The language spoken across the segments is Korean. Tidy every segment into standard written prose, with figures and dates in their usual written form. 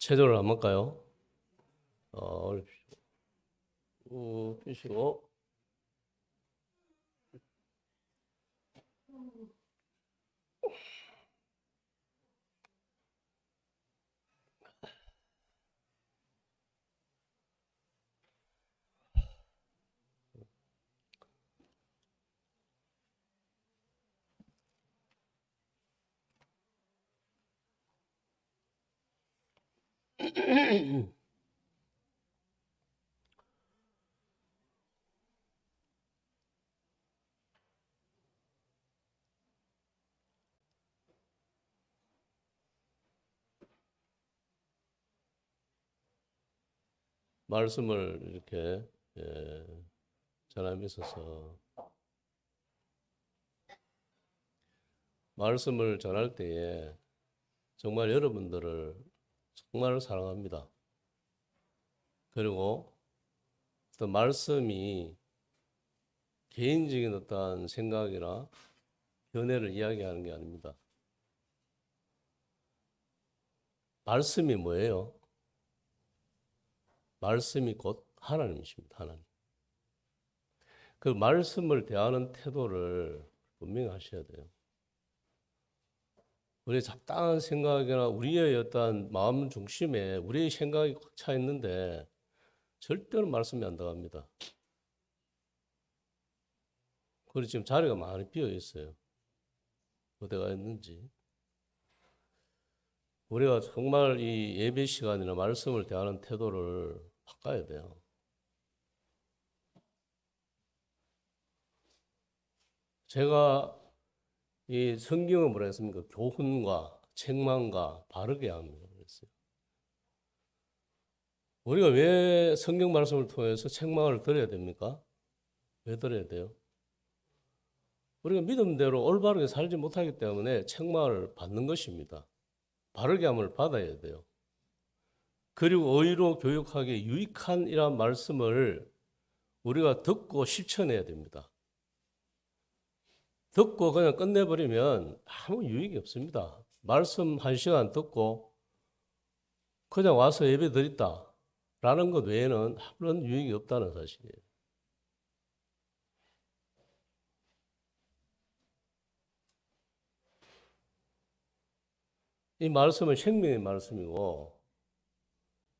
체조를 한번 할까요? 올리십시오. 펴시고. 말씀을 이렇게 전함에 있어서 말씀을 전할 때에 정말 여러분들을 정말 사랑합니다. 그리고 또 말씀이 개인적인 어떤 생각이나 견해를 이야기하는 게 아닙니다. 말씀이 뭐예요? 말씀이 곧 하나님이십니다. 하나님. 그 말씀을 대하는 태도를 분명히 하셔야 돼요. 우리의 잡다한 생각이나 우리의 어떤 마음 중심에 우리의 생각이 꽉 차 있는데 절대로 말씀이 안 들어갑니다. 그리고 지금 자리가 많이 비어 있어요. 어디가 있는지. 우리가 정말 이 예배 시간이나 말씀을 대하는 태도를 바꿔야 돼요. 제가 이 성경은 뭐라 했습니까? 교훈과 책망과 바르게 합니다. 그랬어요. 우리가 왜 성경 말씀을 통해서 책망을 드려야 됩니까? 왜 드려야 돼요? 우리가 믿음대로 올바르게 살지 못하기 때문에 책망을 받는 것입니다. 바르게 함을 받아야 돼요. 그리고 의로 교육하기 유익한 이러한 말씀을 우리가 듣고 실천해야 됩니다. 듣고 그냥 끝내버리면 아무 유익이 없습니다. 말씀 1시간 듣고 그냥 와서 예배 드렸다 라는 것 외에는 아무런 유익이 없다는 사실이에요. 이 말씀은 생명의 말씀이고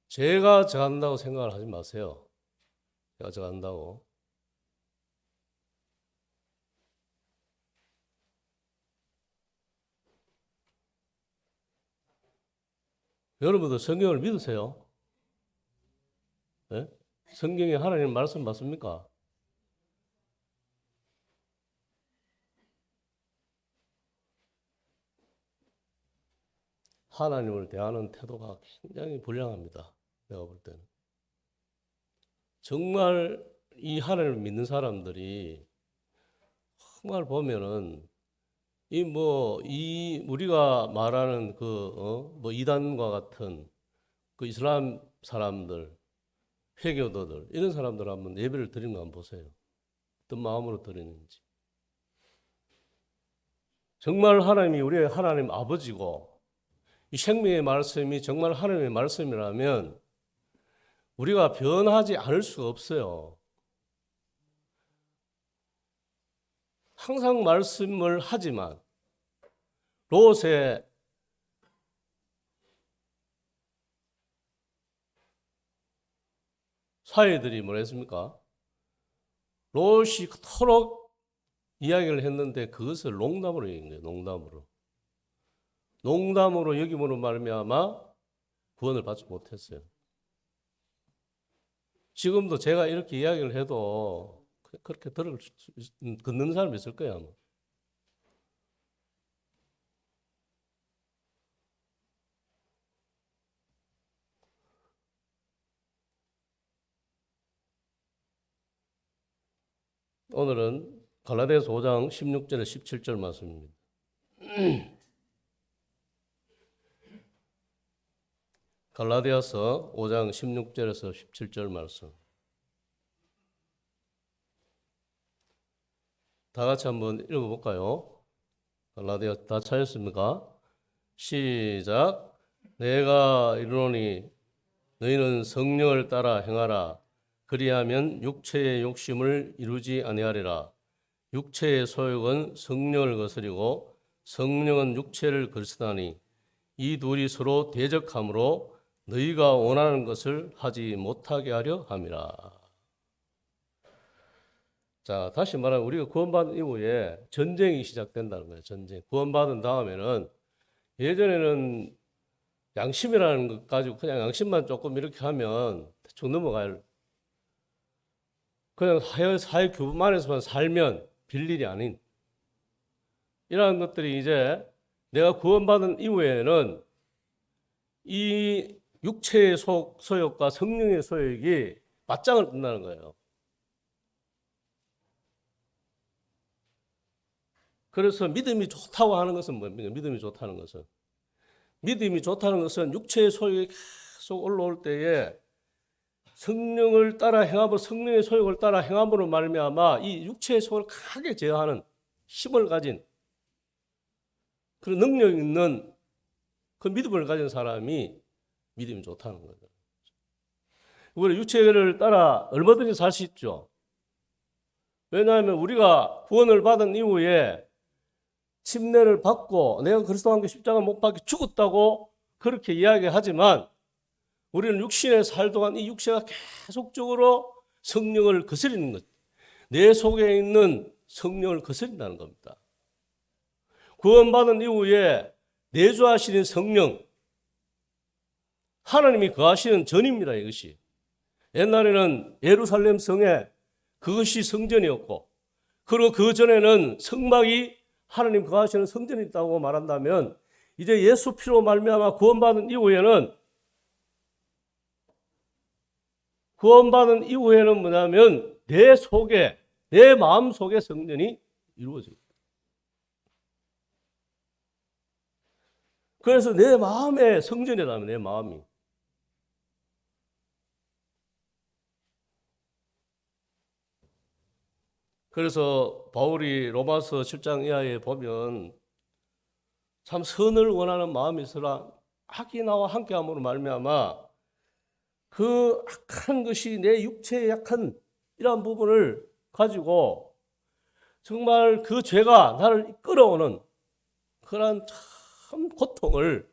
제가 정한다고 생각을 하지 마세요. 제가 정한다고. 여러분도 성경을 믿으세요? 네? 성경에 하나님 말씀 맞습니까? 하나님을 대하는 태도가 굉장히 불량합니다. 내가 볼 때는. 정말 이 하나님을 믿는 사람들이 정말 보면은 이 우리가 말하는 뭐 이단과 같은 그 이슬람 사람들, 회교도들 이런 사람들 한번 예배를 드리는 거 한번 보세요. 어떤 마음으로 드리는지. 정말 하나님이 우리의 하나님 아버지고 이 생명의 말씀이 정말 하나님의 말씀이라면 우리가 변하지 않을 수가 없어요. 항상 말씀을 하지만 롯의 사회들이 뭐라 했습니까? 롯이 그토록 이야기를 했는데 그것을 농담으로 얘기한 거예요. 농담으로. 농담으로 여김으로 말미암아 구원을 받지 못했어요. 지금도 제가 이렇게 이야기를 해도 그렇게 듣는 사람이 있을 거예요. 아마. 오늘은 갈라디아서 5장 16절에 17절 말씀입니다. 갈라디아서 5장 16절에서 17절 말씀. 다 같이 한번 읽어볼까요? 갈라디아 다 찾았습니까? 시작. 내가 이르노니 너희는 성령을 따라 행하라. 그리하면 육체의 욕심을 이루지 아니하리라. 육체의 소욕은 성령을 거스리고 성령은 육체를 거스르나니 이 둘이 서로 대적하므로 너희가 원하는 것을 하지 못하게 하려 함이라. 자, 다시 말하면 우리가 구원받은 이후에 전쟁이 시작된다는 거예요. 전쟁. 구원받은 다음에는 예전에는 양심이라는 것 가지고 그냥 양심만 조금 이렇게 하면 대충 넘어갈, 그냥 사회 규범 안에서만 살면 빌일이 아닌 이러한 것들이 이제 내가 구원받은 이후에는 이 육체의 소욕과 성령의 소욕이 맞짱을 뜬다는 거예요. 그래서 믿음이 좋다고 하는 것은 뭡니까? 믿음이 좋다는 것은. 믿음이 좋다는 것은 육체의 소욕이 계속 올라올 때에 성령을 따라 행함으로, 성령의 소욕을 따라 행함으로 말미암아 이 육체의 소욕을 강하게 제어하는 힘을 가진 그런 능력 있는 그 믿음을 가진 사람이 믿음이 좋다는 거죠. 우리 육체를 따라 얼마든지 살 수 있죠. 왜냐하면 우리가 구원을 받은 이후에 침례를 받고 내가 그리스도와 함께 십자가 못 박혀 죽었다고 그렇게 이야기하지만 우리는 육신에 살 동안 이 육체가 계속적으로 성령을 거스리는 것, 내 속에 있는 성령을 거스린다는 겁니다. 구원받은 이후에 내주하시는 성령, 하나님이 거하시는 전입니다. 이것이 옛날에는 예루살렘 성에 그것이 성전이었고, 그리고 그 전에는 성막이 하나님 거하시는 성전이 있다고 말한다면, 이제 예수 피로 말미암아 구원받은 이후에는 뭐냐면 내 속에, 내 마음 속에 성전이 이루어집니다. 그래서 내 마음의 성전이라면 내 마음이. 그래서 바울이 로마서 7장 이하에 보면 참 선을 원하는 마음이 있으라 악이 나와 함께함으로 말미암아 그 악한 것이 내 육체의 약한 이러한 부분을 가지고 정말 그 죄가 나를 끌어오는 그런 참 고통을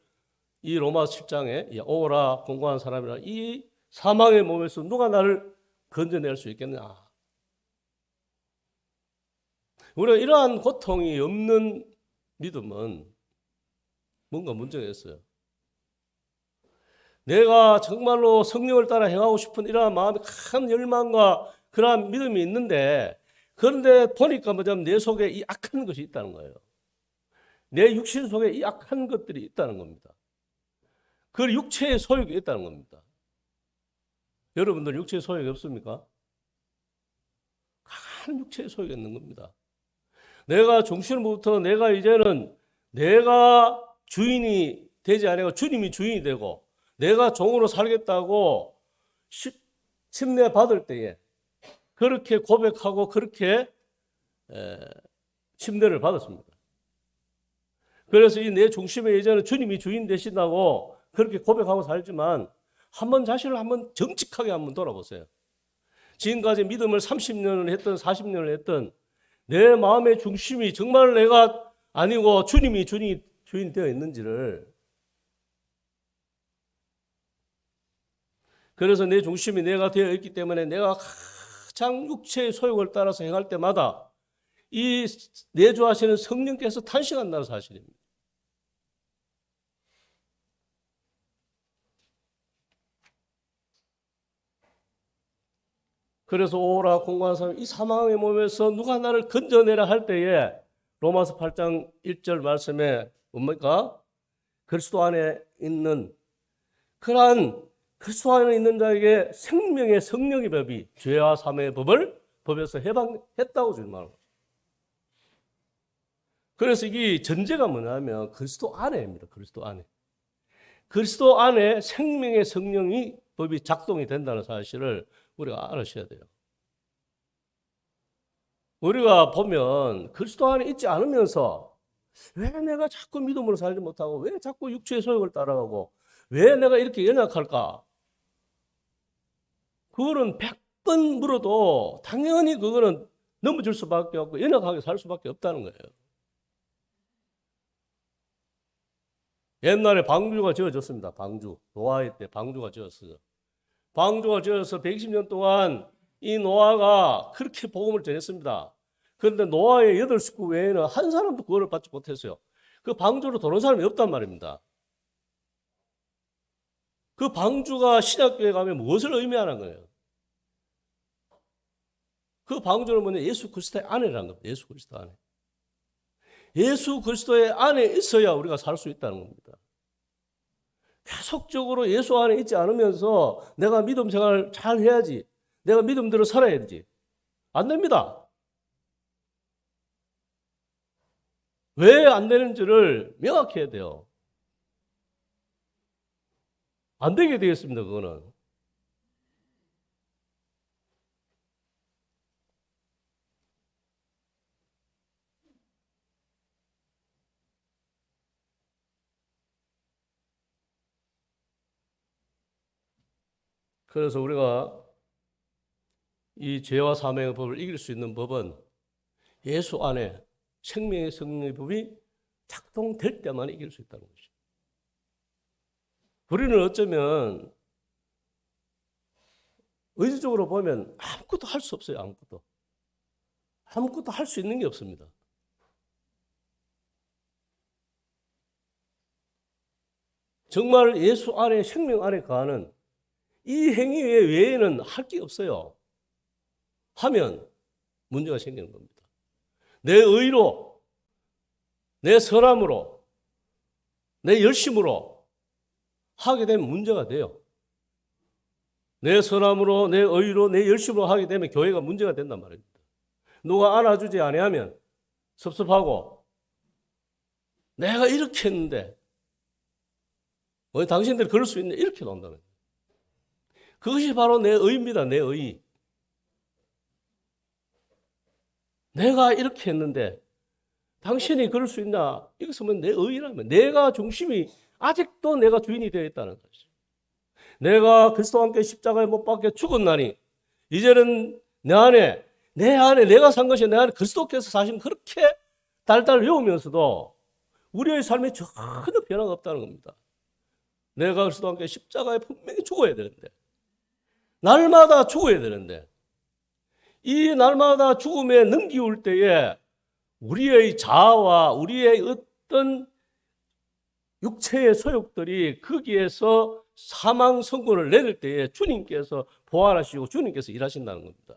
이 로마서 7장에 오라 공고한 사람이라 이 사망의 몸에서 누가 나를 건져낼 수 있겠느냐. 우리가 이러한 고통이 없는 믿음은 뭔가 문제가 있어요. 내가 정말로 성령을 따라 행하고 싶은 이러한 마음이 큰 열망과 그러한 믿음이 있는데, 그런데 보니까 뭐냐면 내 속에 이 악한 것이 있다는 거예요. 내 육신 속에 이 악한 것들이 있다는 겁니다. 그 육체의 소욕이 있다는 겁니다. 여러분들 육체의 소욕이 없습니까? 강한 육체의 소욕이 있는 겁니다. 내가 중심부터 내가 이제는 내가 주인이 되지 않고 주님이 주인이 되고 내가 종으로 살겠다고 침례 받을 때에 그렇게 고백하고 그렇게 침례를 받았습니다. 그래서 이 내 중심에 이제는 주님이 주인 되신다고 그렇게 고백하고 살지만 한번 자신을 한번 정직하게 한번 돌아보세요. 지금까지 믿음을 30년을 했던 40년을 했던 내 마음의 중심이 정말 내가 아니고 주님이 주인 되어 있는지를, 그래서 내 중심이 내가 되어 있기 때문에 내가 가장 육체의 소욕을 따라서 행할 때마다 이 내주하시는 성령께서 탄식한다는 사실입니다. 그래서 오라 공고한 사람, 이 사망의 몸에서 누가 나를 건져내라 할 때에 로마서 8장 1절 말씀에 뭡니까? 그리스도 안에 있는 그러한 그리스도 안에 있는 자에게 생명의 성령의 법이 죄와 사망의 법에서 해방했다고 주님 말합니다. 그래서 이 전제가 뭐냐면 그리스도 안에입니다. 그리스도 안에. 그리스도 안에 생명의 성령이 법이 작동이 된다는 사실을 우리가 알아셔야 돼요. 우리가 보면 그리스도 안에 있지 않으면서 왜 내가 자꾸 믿음으로 살지 못하고 왜 자꾸 육체의 소욕을 따라가고 왜 내가 이렇게 연약할까? 그거는 100번 물어도 당연히 그거는 넘어질 수밖에 없고 연약하게 살 수밖에 없다는 거예요. 옛날에 방주가 지어졌습니다. 방주. 노아의 때 방주가 지었어요. 방주가 지어서 120년 동안 이 노아가 그렇게 복음을 전했습니다. 그런데 노아의 8식구 외에는 한 사람도 구원을 받지 못했어요. 그 방주로 들어온 사람이 없단 말입니다. 그 방주가 신약교회 가면 무엇을 의미하는 거예요? 그 방주는 뭐냐? 예수 그리스도의 안에라는 겁니다. 예수 그리스도 안에. 예수 그리스도의 안에 있어야 우리가 살 수 있다는 겁니다. 계속적으로 예수 안에 있지 않으면서 내가 믿음 생활을 잘 해야지. 내가 믿음대로 살아야 되지. 안 됩니다. 왜 안 되는지를 명확히 해야 돼요. 안 되게 되겠습니다, 그거는. 그래서 우리가 이 죄와 사망의 법을 이길 수 있는 법은 예수 안에 생명의 성령의 법이 작동될 때만 이길 수 있다는 것이죠. 우리는 어쩌면 의지적으로 보면 아무것도 할 수 없어요. 아무것도. 아무것도 할 수 있는 게 없습니다. 정말 예수 안에 생명 안에 거하는 이 행위 외에는 할 게 없어요. 하면 문제가 생기는 겁니다. 내 의로, 내 선함으로, 내 열심으로 하게 되면 문제가 돼요. 내 선함으로, 내 의로, 내 열심으로 하게 되면 교회가 문제가 된단 말입니다. 누가 안아주지 아니하면 섭섭하고 내가 이렇게 했는데 왜 당신들이 그럴 수 있네 이렇게 논다는 거예요. 그것이 바로 내 의입니다. 내 의. 내가 이렇게 했는데 당신이 그럴 수 있나? 이것은 내 의라면 내가 중심이 아직도 내가 주인이 되어 있다는 것이죠. 내가 그리스도와 함께 십자가에 못 박혀 죽었나니 이제는 내 안에 내가 산 것이 내 안에 그리스도께서 사신 그렇게 달달 외우면서도 우리의 삶에 전혀 변화가 없다는 겁니다. 내가 그리스도와 함께 십자가에 분명히 죽어야 되는데 날마다 죽어야 되는데 이 날마다 죽음에 넘기울 때에 우리의 자아와 우리의 어떤 육체의 소욕들이 거기에서 사망 선고를 내릴 때에 주님께서 보완하시고 주님께서 일하신다는 겁니다.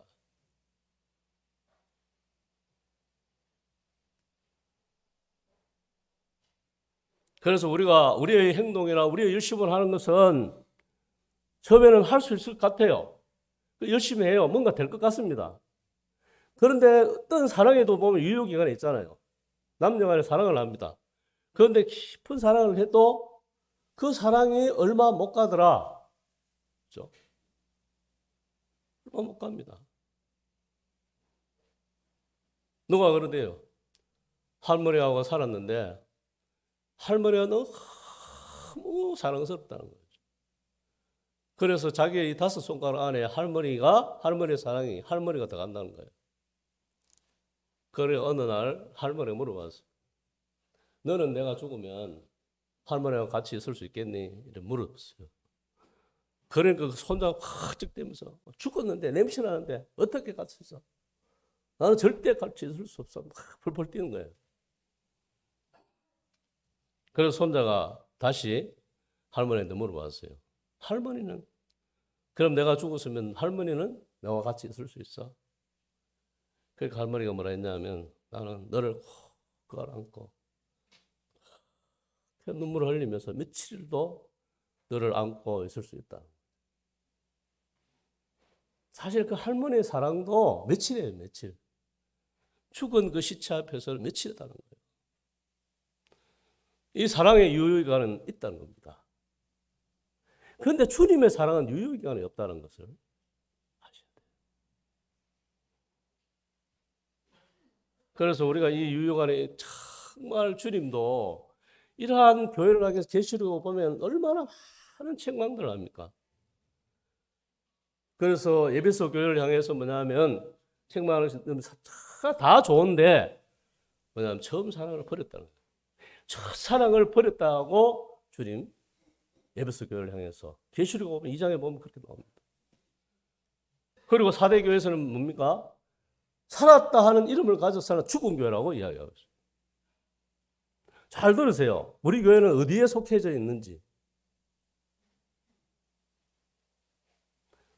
그래서 우리가 우리의 행동이나 우리의 열심을 하는 것은 처음에는 할 수 있을 것 같아요. 열심히 해요. 뭔가 될 것 같습니다. 그런데 어떤 사랑에도 보면 유효기간이 있잖아요. 남녀 간에 사랑을 합니다. 그런데 깊은 사랑을 해도 그 사랑이 얼마 못 가더라. 그렇죠? 얼마 못 갑니다. 누가 그러대요. 할머니하고 살았는데 할머니가 너무 사랑스럽다는 거죠. 그래서 자기의 이 5손가락 안에 할머니의 사랑이 할머니가 들어간다는 거예요. 그래 어느 날 할머니가 물어봤어요. 너는 내가 죽으면 할머니와 같이 있을 수 있겠니? 이렇게 물어봤어요. 그러니까 그 손자가 확 쩍대면서 죽었는데 냄새 나는데 어떻게 같이 있어? 나는 절대 같이 있을 수 없어. 막 펄펄 뛰는 거예요. 그래서 손자가 다시 할머니한테 물어봤어요. 할머니는 그럼 내가 죽었으면 할머니는 나와 같이 있을 수 있어? 그러니까 할머니가 뭐라 했냐면 나는 너를 꼭 끌어안고 눈물을 흘리면서 며칠도 너를 안고 있을 수 있다. 사실 그 할머니의 사랑도 며칠이에요, 며칠. 죽은 그 시체 앞에서 며칠이라는 거예요. 이 사랑의 유효기간은 있다는 겁니다. 그런데 주님의 사랑은 유효기간이 없다는 것을 아셔야 돼요. 그래서 우리가 이 유효기간에 정말 주님도 이러한 교회를 하기 위해서 계시록 보면 얼마나 많은 책망들을 합니까? 그래서 에베소 교회를 향해서 뭐냐면 책망을 다 좋은데 뭐냐면 처음 사랑을 버렸다는 거예요. 첫 사랑을 버렸다고 주님 에베소 교회를 향해서 계시록 보면 2장에 보면 그렇게 나옵니다. 그리고 사대 교회에서는 뭡니까? 살았다 하는 이름을 가져서는 죽은 교회라고 이야기하고 있어요. 잘 들으세요. 우리 교회는 어디에 속해져 있는지.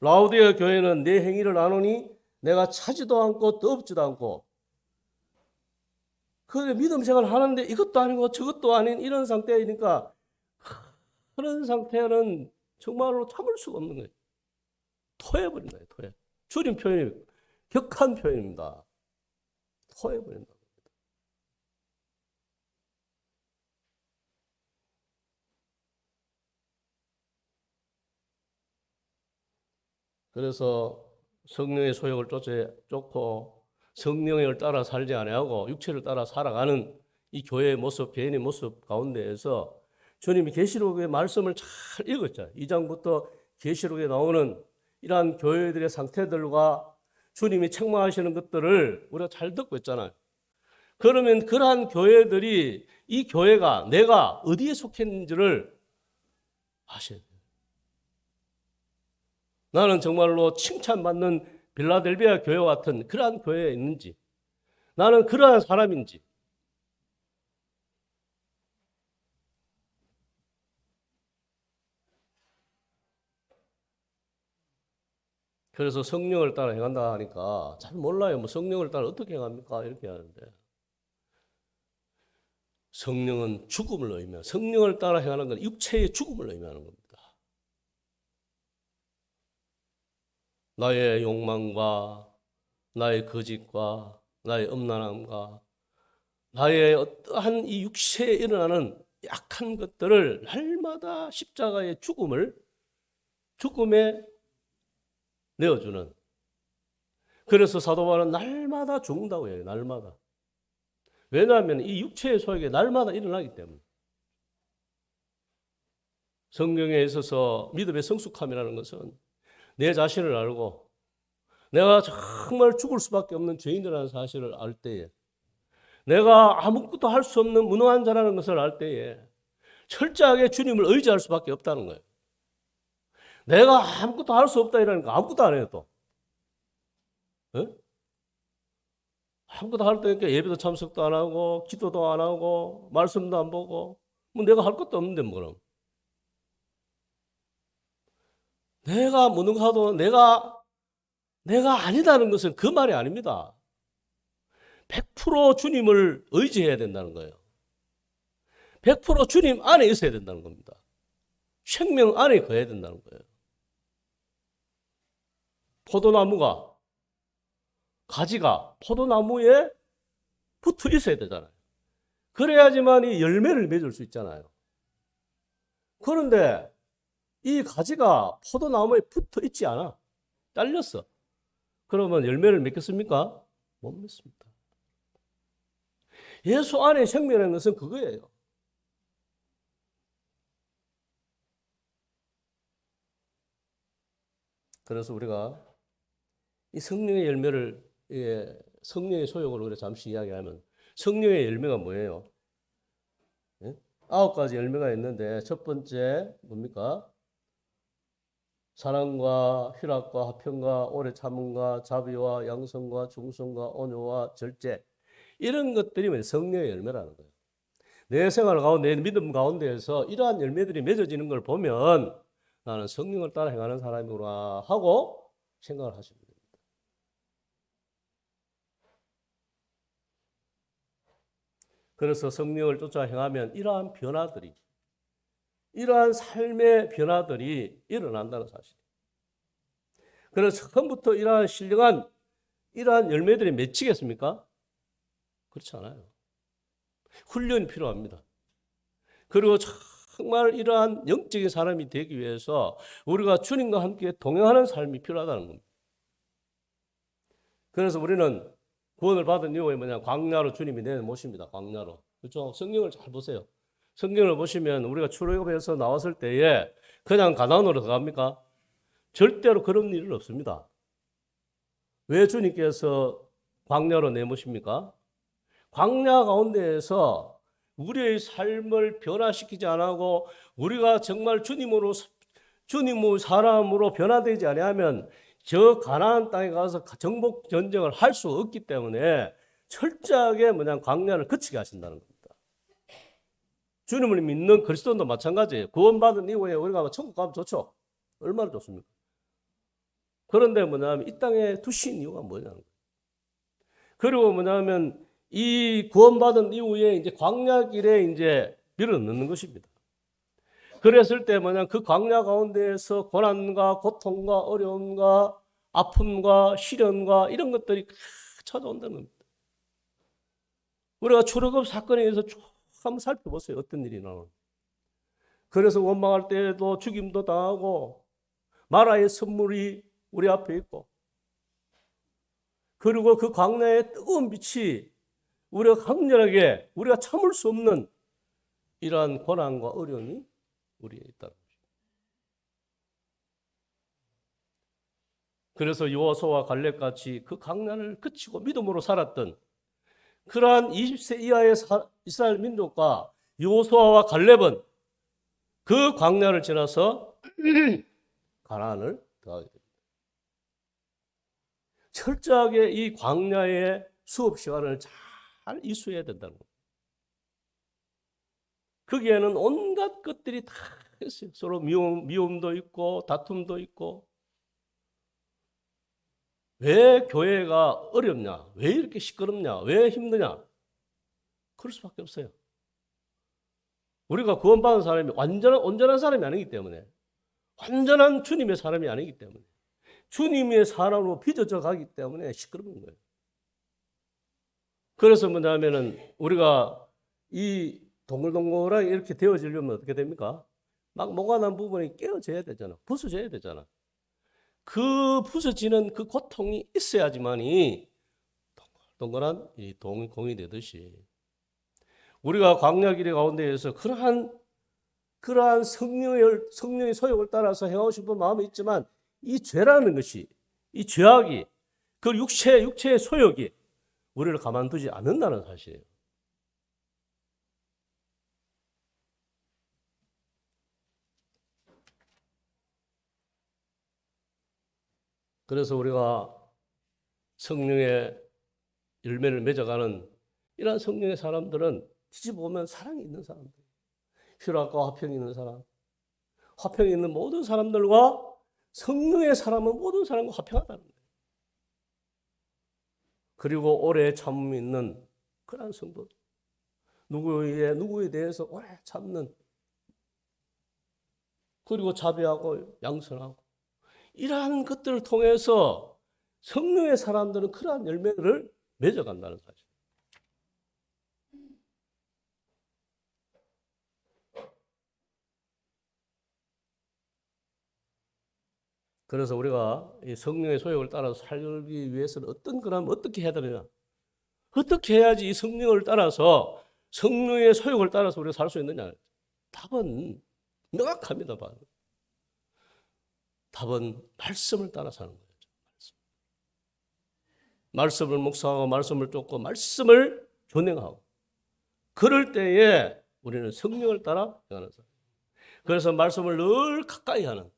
라우디아 교회는 내 행위를 아노니 내가 차지도 않고 떠엎지도 않고 그 믿음 생활을 하는데 이것도 아니고 저것도 아닌 이런 상태이니까 그런 상태는 정말로 참을 수가 없는 거예요. 토해버린다. 토해. 주님 표현이 격한 표현입니다. 토해버린다. 그래서 성령의 소욕을 쫓고 성령을 따라 살지 아니하고 육체를 따라 살아가는 이 교회의 모습, 개인의 모습 가운데에서 주님이 계시록의 말씀을 잘 읽었잖아요. 2장부터 계시록에 나오는 이러한 교회들의 상태들과 주님이 책망하시는 것들을 우리가 잘 듣고 있잖아요. 그러면 그러한 교회들이 이 교회가 내가 어디에 속했는지를 아셔야 돼요. 나는 정말로 칭찬받는 빌라델비아 교회와 같은 그러한 교회에 있는지, 나는 그러한 사람인지. 그래서 성령을 따라 행한다 하니까 잘 몰라요. 뭐 성령을 따라 어떻게 행합니까? 이렇게 하는데 성령은 죽음을 의미하는, 성령을 따라 행하는 건 육체의 죽음을 의미하는 겁니다. 나의 욕망과 나의 거짓과 나의 음란함과 나의 어떠한 이 육체에 일어나는 약한 것들을 날마다 십자가의 죽음에 내어주는. 그래서 사도 바울은 날마다 죽는다고 해요. 날마다. 왜냐하면 이 육체의 소욕이 날마다 일어나기 때문에. 성경에 있어서 믿음의 성숙함이라는 것은 내 자신을 알고 내가 정말 죽을 수밖에 없는 죄인이라는 사실을 알 때에, 내가 아무것도 할 수 없는 무능한 자라는 것을 알 때에 철저하게 주님을 의지할 수밖에 없다는 거예요. 내가 아무것도 할 수 없다 이러니까 아무것도 안 해요 또. 네? 아무것도 할 때니까 예배도 참석도 안 하고 기도도 안 하고 말씀도 안 보고 뭐 내가 할 것도 없는데 뭐 그럼. 내가 무능하도 내가 아니다는 것은 그 말이 아닙니다. 100% 주님을 의지해야 된다는 거예요. 100% 주님 안에 있어야 된다는 겁니다. 생명 안에 거해야 된다는 거예요. 포도나무가 가지가 포도나무에 붙어 있어야 되잖아요. 그래야지만 이 열매를 맺을 수 있잖아요. 그런데 이 가지가 포도나무에 붙어 있지 않아. 잘렸어. 그러면 열매를 맺겠습니까? 못 맺습니다. 예수 안에 생명이라는 것은 그거예요. 그래서 우리가 이 성령의 열매를, 성령의 소용을 우리가 잠시 이야기하면 성령의 열매가 뭐예요? 9가지 열매가 있는데 첫 번째 뭡니까? 사랑과 희락과 화평과 오래 참음과 자비와 양성과 중성과 온유와 절제, 이런 것들이 성령의 열매라는 거예요. 내 생활 가운데, 내 믿음 가운데에서 이러한 열매들이 맺어지는 걸 보면 나는 성령을 따라 행하는 사람이구나 하고 생각을 하시면 됩니다. 그래서 성령을 쫓아 행하면 이러한 삶의 변화들이 일어난다는 사실. 그래서 처음부터 이러한 신령한 이러한 열매들이 맺히겠습니까? 그렇지 않아요. 훈련이 필요합니다. 그리고 정말 이러한 영적인 사람이 되기 위해서 우리가 주님과 함께 동행하는 삶이 필요하다는 겁니다. 그래서 우리는 구원을 받은 이후에 광야로 주님이 내모십니다. 광야로. 그렇죠? 성경을 잘 보세요. 성경을 보시면 우리가 출애굽에서 나왔을 때에 그냥 가나안으로 들어갑니까? 절대로 그런 일은 없습니다. 왜 주님께서 광야로 내모십니까? 광야 가운데에서 우리의 삶을 변화시키지 않고 우리가 정말 주님의 사람으로 변화되지 아니하면 저 가나안 땅에 가서 정복 전쟁을 할 수 없기 때문에 철저하게 광야를 거치게 하신다는 겁니다. 주님을 믿는 그리스도인도 마찬가지예요. 구원받은 이후에 우리가 천국 가면 좋죠. 얼마나 좋습니까? 그런데 이 땅에 두신 이유가 뭐냐는 거예요. 그리고 이 구원받은 이후에 이제 광야길에 이제 밀어넣는 것입니다. 그랬을 때 그 광야 가운데에서 고난과 고통과 어려움과 아픔과 시련과 이런 것들이 찾아온다는 겁니다. 우리가 출애굽 사건에 의해서 쭉 한번 살펴보세요. 어떤 일이 나오는지. 그래서 원망할 때에도 죽임도 당하고 마라의 선물이 우리 앞에 있고, 그리고 그 광야의 뜨거운 빛이 우리가 강렬하게 우리가 참을 수 없는 이러한 고난과 어려움이 우리에 있다. 그래서 여호수아와 갈렙같이 그 강난을 그치고 믿음으로 살았던 그러한 20세 이하의 이스라엘 민족과 여호수아와 갈렙은 그 광야를 지나서 가나안을 들어가게 됩니다. 철저하게 이 광야의 수업 시간을 잘 이수해야 된다는 겁니다. 거기에는 온갖 것들이 다 있어요. 서로 미움도 있고 다툼도 있고. 왜 교회가 어렵냐? 왜 이렇게 시끄럽냐? 왜 힘드냐? 그럴 수밖에 없어요. 우리가 구원받은 사람이 온전한 사람이 아니기 때문에, 완전한 주님의 사람이 아니기 때문에, 주님의 사람으로 빚어져 가기 때문에 시끄러운 거예요. 그래서 우리가 이 동글동글하게 이렇게 되어지려면 어떻게 됩니까? 뭐가 난 부분이 깨어져야 되잖아. 부서져야 되잖아. 그 부서지는 그 고통이 있어야지만이 동글동글한 이 공이 되듯이 우리가 광야 길의 가운데에서 그러한 성령의 소욕을 따라서 행하고 싶은 마음이 있지만 이 죄라는 것이, 이 죄악이, 그 육체의 소욕이 우리를 가만두지 않는다는 사실이에요. 그래서 우리가 성령의 열매를 맺어가는 이러한 성령의 사람들은 뒤집어보면 사랑이 있는 사람들, 희락과 화평이 있는 사람, 화평이 있는 모든 사람들과 성령의 사람은 모든 사람과 화평하다는 거예요. 그리고 오래 참음이 있는 그러한 성도, 누구에 대해서 오래 참는, 그리고 자비하고 양선하고, 이러한 것들을 통해서 성령의 사람들은 그러한 열매를 맺어간다는 사실. 그래서 우리가 이 성령의 소욕을 따라서 살기 위해서는 어떻게 해야 되느냐? 어떻게 해야지 이 성령을 따라서, 성령의 소욕을 따라서 우리가 살 수 있느냐? 답은 명확합니다. 답은 말씀을 따라 사는 거죠. 말씀을 묵상하고 말씀을 쫓고 말씀을 준행하고, 그럴 때에 우리는 성령을 따라 행하는 사람. 그래서 말씀을 늘 가까이 하는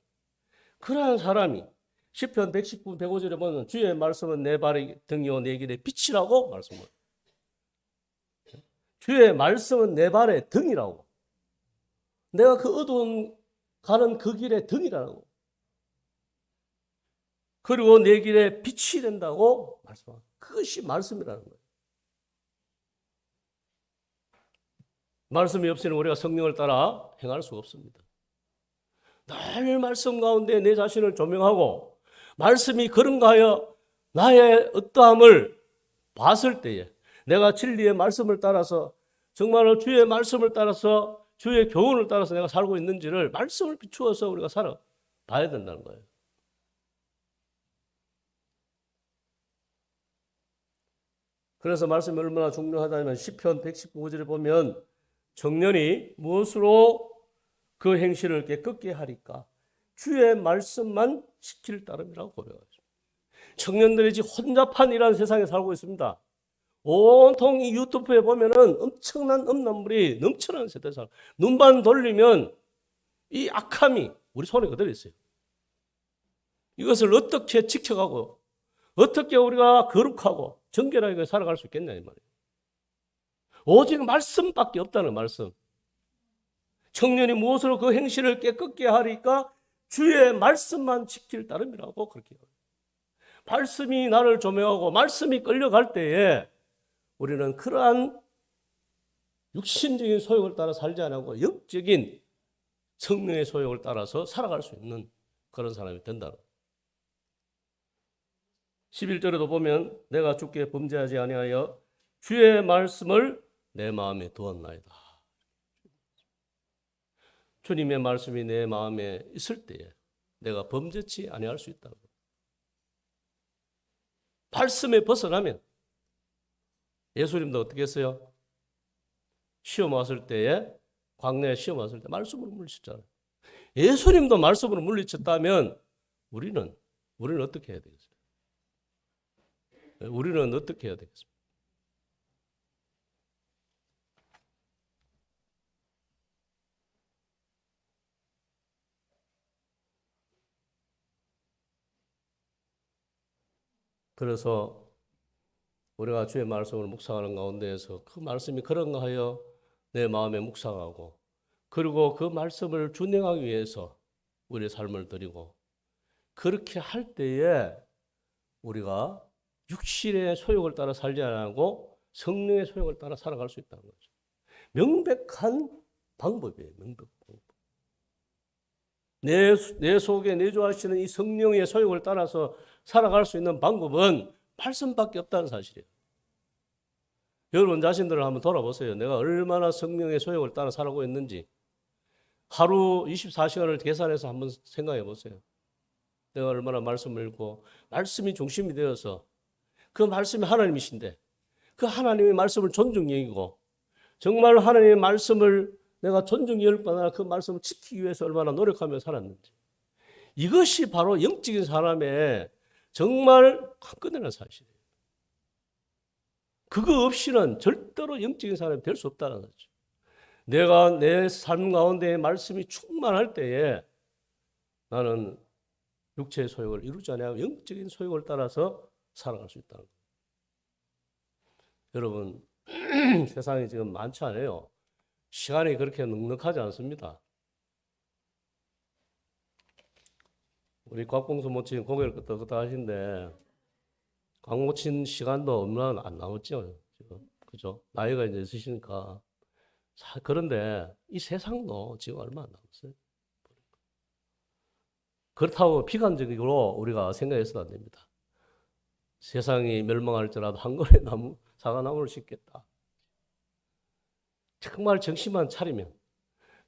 그러한 사람이, 시편 119, 105절에 보면 주의 말씀은 내 발의 등이요 내 길의 빛이라고 말씀을. 주의 말씀은 내 발의 등이라고. 내가 그 어두운 가는 그 길의 등이라고. 그리고 내 길에 빛이 된다고 말씀합니다. 그것이 말씀이라는 거예요. 말씀이 없이는 우리가 성령을 따라 행할 수가 없습니다. 늘 말씀 가운데 내 자신을 조명하고 말씀이 그런가 하여 나의 어떠함을 봤을 때에 내가 진리의 말씀을 따라서 정말로 주의 말씀을 따라서 주의 교훈을 따라서 내가 살고 있는지를 말씀을 비추어서 우리가 살아봐야 된다는 거예요. 그래서 말씀이 얼마나 중요하다면 시편 119절에 보면 청년이 무엇으로 그 행실을 깨끗게 하리까? 주의 말씀만 지킬 따름이라고 고백하죠. 청년들이 지금 혼잡한이라는 세상에 살고 있습니다. 온통 이 유튜브에 보면은 엄청난 음란물이 넘쳐나는 세대에 살고, 눈만 돌리면 이 악함이 우리 손에 그대로 있어요. 이것을 어떻게 지켜가고 어떻게 우리가 거룩하고 정결하게 살아갈 수 있겠냐 이 말이에요. 오직 말씀밖에 없다는 말씀. 청년이 무엇으로 그 행실을 깨끗게 하리까? 주의 말씀만 지킬 따름이라고 그렇게 해요. 말씀이 나를 조명하고 말씀이 끌려갈 때에 우리는 그러한 육신적인 소욕을 따라 살지 않고 영적인 성령의 소욕을 따라서 살아갈 수 있는 그런 사람이 된다. 11절에도 보면 내가 주께 범죄하지 아니하여 주의 말씀을 내 마음에 두었나이다. 주님의 말씀이 내 마음에 있을 때에 내가 범죄치 아니할 수 있다. 말씀에 벗어나면 예수님도 어떻게 했어요? 시험 왔을 때에 광야에 시험 왔을 때 말씀으로 물리쳤잖아요. 예수님도 말씀으로 물리쳤다면 우리는 어떻게 해야 되겠어요? 우리는 어떻게 해야 되겠습니까? 그래서 우리가 주의 말씀을 묵상하는 가운데에서 그 말씀이 그런가 하여 내 마음에 묵상하고 그리고 그 말씀을 준행하기 위해서 우리의 삶을 드리고 그렇게 할 때에 우리가 육신의 소욕을 따라 살지 않고 성령의 소욕을 따라 살아갈 수 있다는 거죠. 명백한 방법이에요. 명백한 방법. 내 속에 내주하시는 이 성령의 소욕을 따라서 살아갈 수 있는 방법은 말씀밖에 없다는 사실이에요. 여러분 자신들을 한번 돌아보세요. 내가 얼마나 성령의 소욕을 따라 살아가고 있는지 하루 24시간을 계산해서 한번 생각해 보세요. 내가 얼마나 말씀을 읽고 말씀이 중심이 되어서 그 말씀이 하나님이신데 그 하나님의 말씀을 존중히 여기고 정말 하나님의 말씀을 내가 존중히 여길 뿐 아니라 그 말씀을 지키기 위해서 얼마나 노력하며 살았는지 이것이 바로 영적인 사람의 정말 끝내는 사실이에요. 그거 없이는 절대로 영적인 사람이 될 수 없다는 거죠. 내가 내 삶 가운데 말씀이 충만할 때에 나는 육체의 소욕을 이루지 않아야 영적인 소욕을 따라서 살아갈 수 있다는 거예요. 여러분 세상이 지금 많지 않아요. 시간이 그렇게 넉넉하지 않습니다. 우리 곽봉수 모친 고개를 끄덕끄덕 하신데 곽 모친 시간도 얼마 안 남았죠. 지금. 그죠? 나이가 이제 있으시니까. 그런데 이 세상도 지금 얼마 안 남았어요. 그렇다고 비관적으로 우리가 생각해서는 안 됩니다. 세상이 멸망할지라도 한 그루의 나무, 사과나무를 심겠다. 정말 정신만 차리면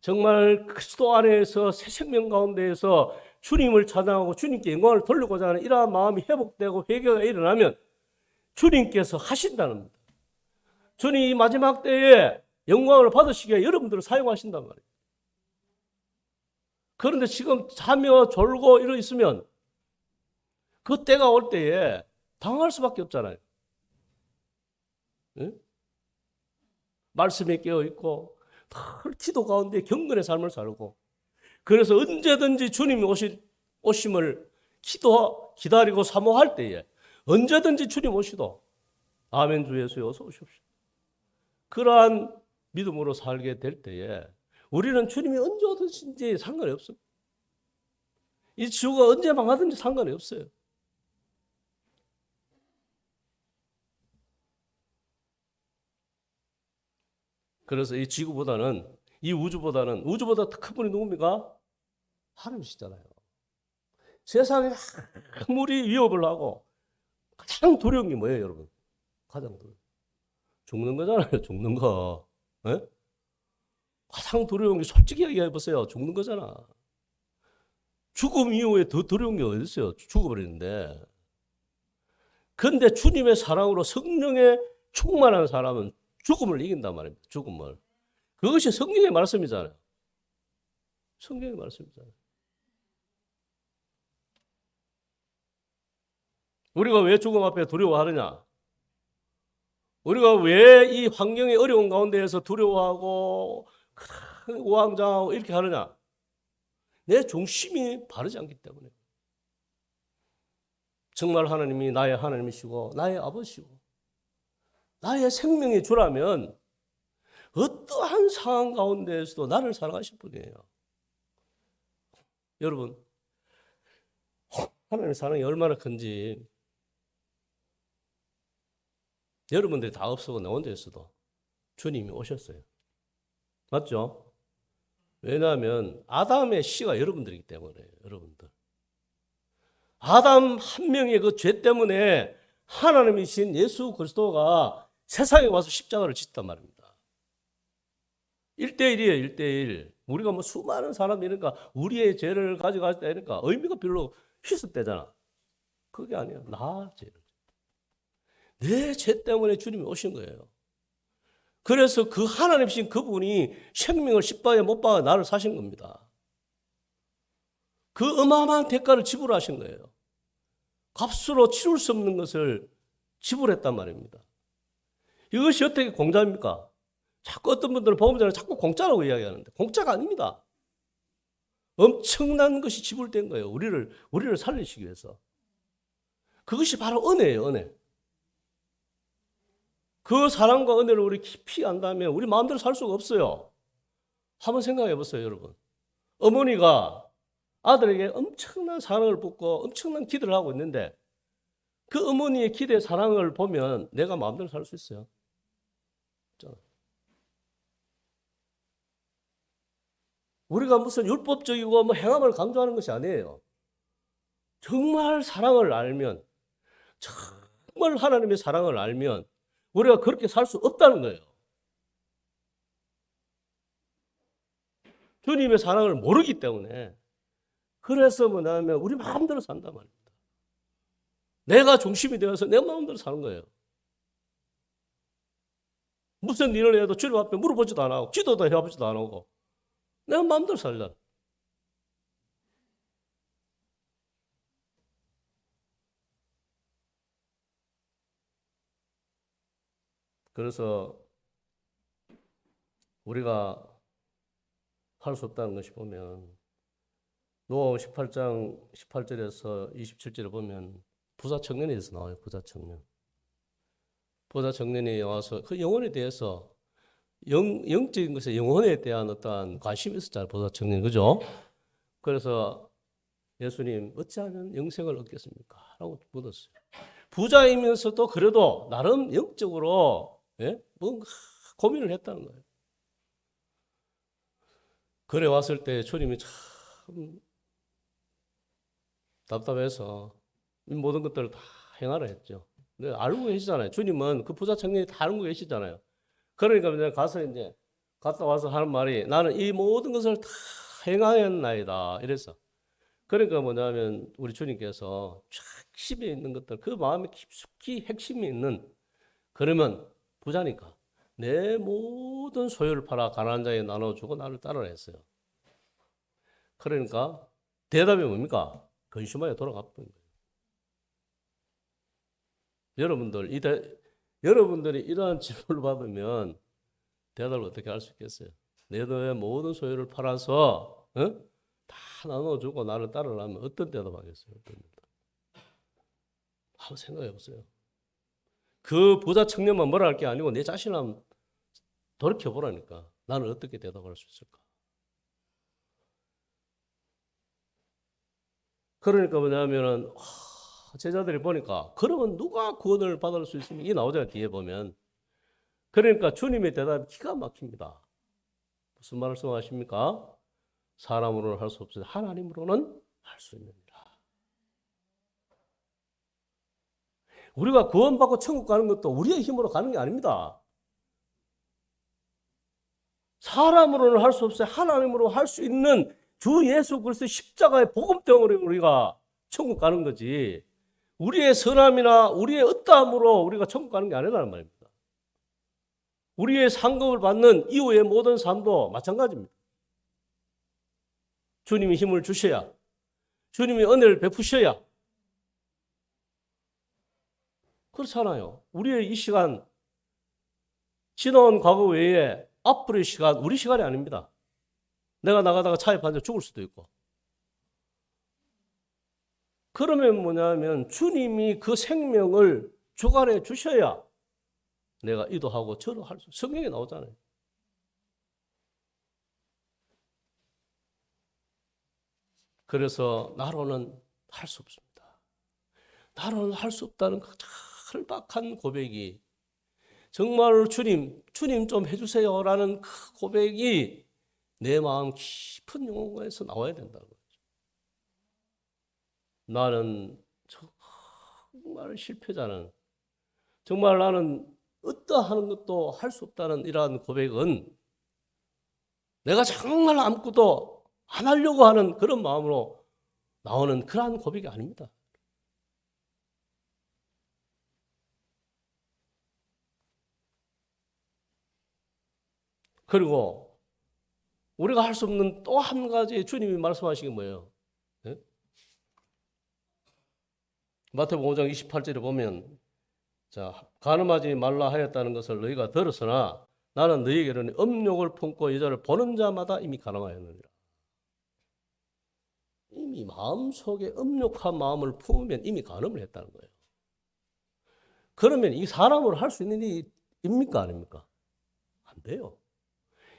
정말 그리스도 안에서 새 생명 가운데에서 주님을 찬양하고 주님께 영광을 돌리고자 하는 이러한 마음이 회복되고 회개가 일어나면 주님께서 하신다는 겁니다. 주님이 이 마지막 때에 영광을 받으시기에 여러분들을 사용하신단 말이에요. 그런데 지금 자며 졸고 이러 있으면 그 때가 올 때에 당할 수밖에 없잖아요. 응? 말씀에 깨어있고 늘 기도 가운데 경건의 삶을 살고 그래서 언제든지 주님이 오심을 기다리고 사모할 때에 언제든지 주님 오시도 아멘 주 예수여 어서 오십시오. 그러한 믿음으로 살게 될 때에 우리는 주님이 언제 오든지 상관이 없어요. 이 지구가 언제 망하든지 상관이 없어요. 그래서 이 지구보다는 이 우주보다 더 큰 분이 누굽니까? 하나님이시잖아요. 세상에 아무리 위협을 하고 가장 두려운 게 뭐예요, 여러분? 가장 두려운 죽는 거잖아요. 죽는 거. 네? 가장 두려운 게 솔직히 얘기해 보세요. 죽는 거잖아. 죽음 이후에 더 두려운 게 어디 있어요? 죽어버리는데. 그런데 주님의 사랑으로 성령에 충만한 사람은 죽음을 이긴단 말입니다. 죽음을. 그것이 성경의 말씀이잖아요. 성경의 말씀이잖아요. 우리가 왜 죽음 앞에 두려워하느냐? 우리가 왜 이 환경의 어려운 가운데에서 두려워하고 우왕좌왕하고 이렇게 하느냐? 내 중심이 바르지 않기 때문에. 정말 하나님이 나의 하나님이시고 나의 아버지시고 나의 생명의 주라면 어떠한 상황 가운데에서도 나를 사랑하실 분이에요. 여러분, 하나님의 사랑이 얼마나 큰지 여러분들이 다 없어도 나 혼자 있어도 주님이 오셨어요. 맞죠? 왜냐하면 아담의 씨가 여러분들이기 때문에. 여러분들 아담 한 명의 그 죄 때문에 하나님이신 예수 그리스도가 세상에 와서 십자가를 짓단 말입니다. 1대1이에요. 1대1. 우리가 뭐 수많은 사람이니까 우리의 죄를 가져가니까 의미가 별로 희석되잖아. 그게 아니야. 나 죄를. 내 죄 때문에 주님이 오신 거예요. 그래서 그 하나님이신 그분이 생명을 십자가에 못 박아 나를 사신 겁니다. 그 어마어마한 대가를 지불하신 거예요. 값으로 치룰 수 없는 것을 지불했단 말입니다. 이것이 어떻게 공짜입니까? 자꾸 어떤 분들은 보험자를 자꾸 공짜라고 이야기하는데 공짜가 아닙니다. 엄청난 것이 지불된 거예요. 우리를 살리시기 위해서. 그것이 바로 은혜예요. 은혜. 그 사랑과 은혜를 우리 깊이 안다면 우리 마음대로 살 수가 없어요. 한번 생각해 보세요, 여러분. 어머니가 아들에게 엄청난 사랑을 붓고 엄청난 기도를 하고 있는데 그 어머니의 기대 사랑을 보면 내가 마음대로 살 수 있어요. 우리가 무슨 율법적이고 뭐 행함을 강조하는 것이 아니에요. 정말 사랑을 알면, 정말 하나님의 사랑을 알면 우리가 그렇게 살 수 없다는 거예요. 주님의 사랑을 모르기 때문에. 그래서 뭐냐면 우리 마음대로 산단 말입니다. 내가 중심이 되어서 내 마음대로 사는 거예요. 무슨 일을 해도 주님 앞에 물어보지도 안 하고 기도도 해보지도 안 하고 내 마음대로 살잖아. 그래서 우리가 할 수 없다는 것이 보면 노아음 18장 18절에서 27절에 보면 부자 청년에 대해서 나와요. 부자 청년. 부자 청년이 와서 그 영혼에 대해서 영적인 것에 영혼에 대한 어떠한 관심이 있었잖아요. 부자 청년. 그죠? 그래서 예수님 어찌하면 영생을 얻겠습니까? 라고 물었어요. 부자이면서도 그래도 나름 영적으로 뭔가 고민을 했다는 거예요. 그래 왔을 때 주님이 참 답답해서 이 모든 것들을 다 행하라 했죠. 근데 알고 계시잖아요. 주님은 그 부자 청년이 다 알고 계시잖아요. 그러니까 내가 가서 이제 갔다 와서 하는 말이 나는 이 모든 것을 다 행하였나이다. 이래서. 그러니까 뭐냐면 우리 주님께서 핵심에 있는 것들, 그 마음에 깊숙이 핵심이 있는, 그러면 부자니까 내 모든 소유를 팔아 가난한 자에게 나눠주고 나를 따르라 했어요. 그러니까 대답이 뭡니까? 근심하여 돌아갔던 거예요. 여러분들이 이러한 질문을 받으면 대답을 어떻게 할 수 있겠어요? 내 모든 소유를 팔아서 다 나눠주고 나를 따르라면 어떤 대답하겠어요? 어떤 대답? 한번 생각해 보세요. 그 부자 청년만 뭐라 할 게 아니고 내 자신을 한번 돌이켜보라니까. 나는 어떻게 대답할 수 있을까? 그러니까 뭐냐면은 제자들이 보니까 그러면 누가 구원을 받을 수 있습니까? 이게 나오잖아요. 뒤에 보면. 그러니까 주님의 대답이 기가 막힙니다. 무슨 말씀하십니까? 사람으로는 할 수 없어요. 하나님으로는 할 수 있느니라. 우리가 구원받고 천국 가는 것도 우리의 힘으로 가는 게 아닙니다. 사람으로는 할 수 없어요. 하나님으로 할 수 있는 주 예수 그리스도의 십자가의 복음 때문에 우리가 천국 가는 거지. 우리의 선함이나 우리의 어떠함으로 우리가 천국 가는 게 아니라는 말입니다. 우리의 상급을 받는 이후의 모든 삶도 마찬가지입니다. 주님이 힘을 주셔야, 주님이 은혜를 베푸셔야. 그렇잖아요. 우리의 이 시간, 지나온 과거 외에 앞으로의 시간, 우리 시간이 아닙니다. 내가 나가다가 차에 빠져 죽을 수도 있고. 그러면 뭐냐면 주님이 그 생명을 주관해 주셔야 내가 이도하고 저도 할 수, 성경에 나오잖아요. 그래서 나로는 할 수 없습니다. 나로는 할 수 없다는 그 절박한 고백이, 정말 주님 좀 해주세요라는 그 고백이 내 마음 깊은 영혼에서 나와야 된다는 거죠. 나는 정말 실패자는, 정말 나는 어떠하는 것도 할 수 없다는 이러한 고백은 내가 정말 아무것도 안 하려고 하는 그런 마음으로 나오는 그러한 고백이 아닙니다. 그리고 우리가 할 수 없는 또 한 가지 주님이 말씀하신 게 뭐예요? 네? 마태복음 5장 28절에 보면, 자, 간음하지 말라 하였다는 것을 너희가 들었으나 나는 너희에게는 음욕을 품고 여자를 보는 자마다 이미 간음하였느니라. 이미 마음속에 음욕한 마음을 품으면 이미 간음을 했다는 거예요. 그러면 이 사람으로 할 수 있는 일입니까 아닙니까? 안 돼요.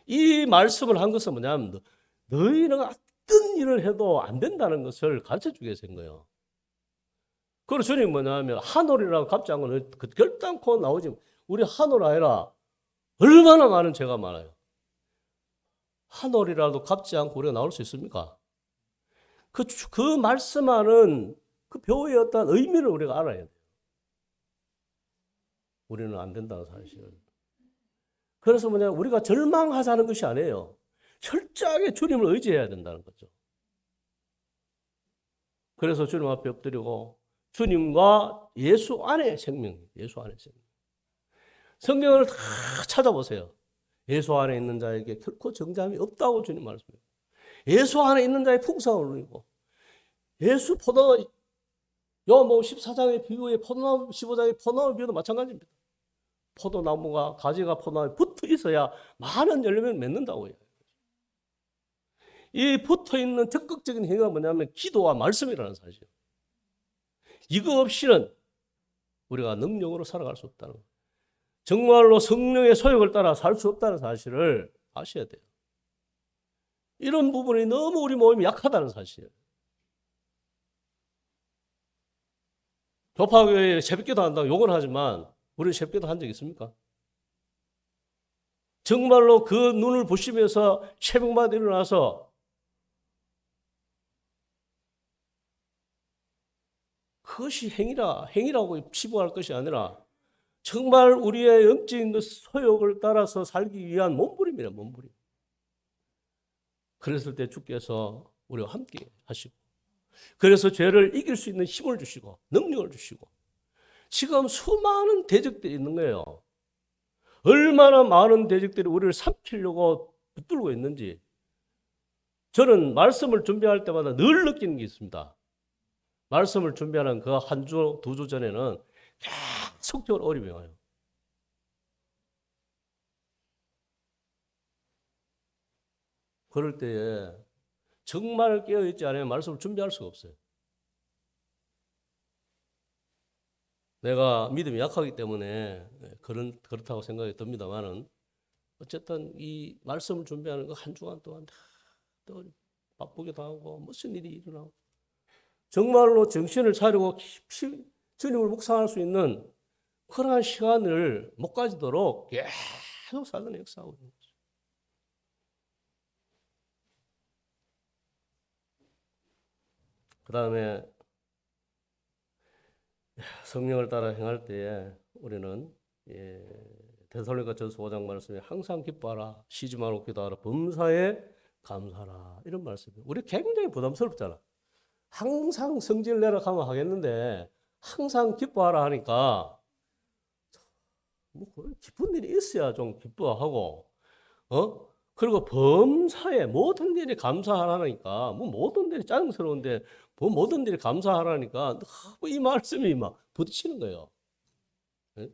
이 말씀을 한 것은 뭐냐면 너희는 어떤 일을 해도 안 된다는 것을 가르쳐주기 위해서인 거예요. 그리고 주님이 뭐냐면 한올이라고 갚지 않고 결단코 나오지. 우리 한올 아니라 얼마나 많은 죄가 많아요. 한올이라도 갚지 않고 우리가 나올 수 있습니까? 그 말씀하는 그 배우의 어떤 의미를 우리가 알아야 돼요. 우리는 안 된다는 사실을. 그래서 우리가 절망하자는 것이 아니에요. 철저하게 주님을 의지해야 된다는 거죠. 그래서 주님 앞에 엎드리고 주님과 예수 안에 생명, 예수 안에 생명. 성경을 다 찾아보세요. 예수 안에 있는 자에게 결코 정잠이 없다고 주님 말씀해요. 예수 안에 있는 자의 풍성을 누리고, 예수 포도, 요뭐 14장의 비유에 포도나무, 15장의 포도나무 비유도 마찬가지입니다. 포도나무가, 가지가 포도나무에 붙어 있어야 많은 열매를 맺는다고 해요. 이 붙어 있는 적극적인 행위가 뭐냐면 기도와 말씀이라는 사실이에요. 이거 없이는 우리가 능력으로 살아갈 수 없다는 거예요. 정말로 성령의 소욕을 따라 살 수 없다는 사실을 아셔야 돼요. 이런 부분이 너무 우리 몸이 약하다는 사실이에요. 교파교회에 새벽기도 한다고 욕을 하지만 우리는 새벽기도 한 적 있습니까? 정말로 그 눈을 부시면서 새벽마다 일어나서 그것이 행위라고 치부할 것이 아니라 정말 우리의 영적인 그 소욕을 따라서 살기 위한 몸부림이라, 몸부림. 그랬을 때 주께서 우리와 함께 하시고, 그래서 죄를 이길 수 있는 힘을 주시고 능력을 주시고, 지금 수많은 대적들이 있는 거예요. 얼마나 많은 대적들이 우리를 삼키려고 붙들고 있는지 저는 말씀을 준비할 때마다 늘 느끼는 게 있습니다. 말씀을 준비하는 그 한 주, 두 주 전에는 계속적으로 어려움이 와요. 그럴 때에 정말 깨어있지 않으면 말씀을 준비할 수가 없어요. 내가 믿음이 약하기 때문에 그렇다고 생각이 듭니다만은 어쨌든 이 말씀을 준비하는 거 한 주간 동안 또 바쁘기도 하고 무슨 일이 일어나고 정말로 정신을 차리고 깊이 주님을 묵상할 수 있는 그러한 시간을 못 가지도록 계속 사단이 역사하고 있는 거죠. 그 다음에 성령을 따라 행할 때에 우리는 데살로니가전서 5장 말씀에 항상 기뻐하라, 쉬지 말고 기도하라, 범사에 감사하라, 이런 말씀이에요. 우리 굉장히 부담스럽잖아. 항상 성질 내라 하면 하겠는데 항상 기뻐하라 하니까 뭐 기쁜 일이 있어야 좀 기뻐하고, 그리고 범사에 모든 일이 감사하라니까, 뭐 모든 일이 짜증스러운데, 뭐 모든 일이 감사하라니까, 이 말씀이 막 부딪히는 거예요. 예?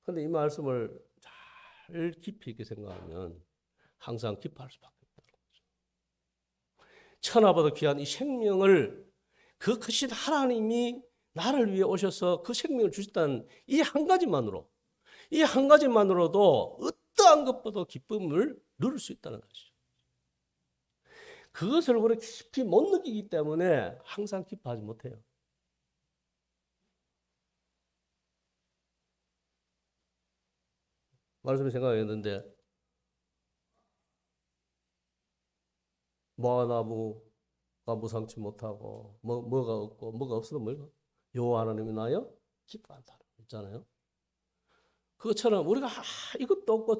근데 이 말씀을 잘 깊이 있게 생각하면 항상 기뻐할 수밖에 없다. 천하보다 귀한 이 생명을 그 크신 하나님이 나를 위해 오셔서 그 생명을 주셨다는 이 한 가지만으로도 어떠한 것보다 기쁨을 누릴 수 있다는 것이죠. 그것을 우리가 깊이 못 느끼기 때문에 항상 기뻐하지 못해요. 말씀을 생각했는데 모아나무가 무상치 못하고 뭐가 없고 뭐가 없어도 뭐가 여호와 하나님이 나여 기뻐한다 있잖아요. 그것처럼 우리가 이것도 없고